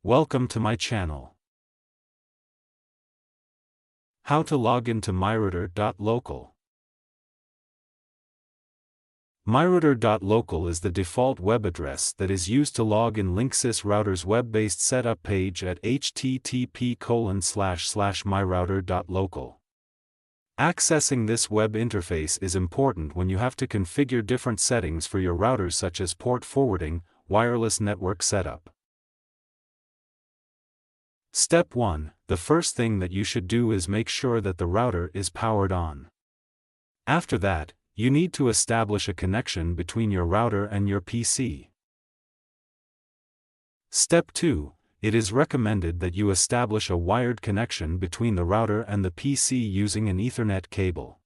Welcome to my channel. How to log into myrouter.local. myrouter.local is the default web address that is used to log in Linksys router's web-based setup page at http://myrouter.local. Accessing this web interface is important when you have to configure different settings for your routers such as port forwarding, wireless network setup. Step 1. The first thing that you should do is make sure that the router is powered on. After that, you need to establish a connection between your router and your PC. Step 2. It is recommended that you establish a wired connection between the router and the PC using an Ethernet cable.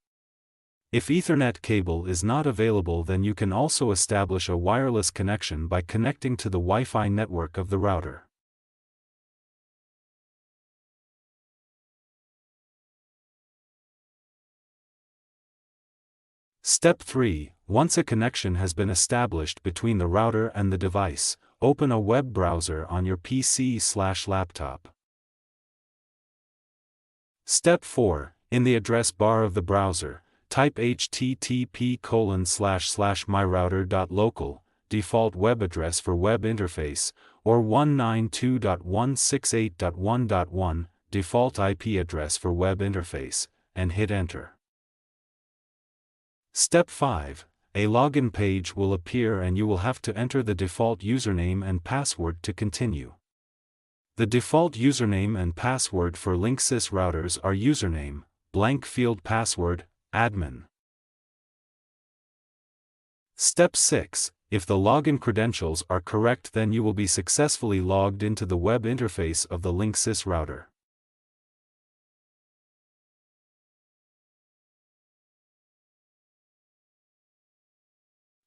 If Ethernet cable is not available, then you can also establish a wireless connection by connecting to the Wi-Fi network of the router. Step 3. Once a connection has been established between the router and the device, open a web browser on your PC/laptop. Step 4. In the address bar of the browser, type http://myrouter.local, default web address for web interface, or 192.168.1.1, default IP address for web interface, and hit enter. Step 5. A login page will appear and you will have to enter the default username and password to continue. The default username and password for Linksys routers are username, blank field password, admin. Step 6. If the login credentials are correct, then you will be successfully logged into the web interface of the Linksys router.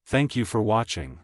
Thank you for watching.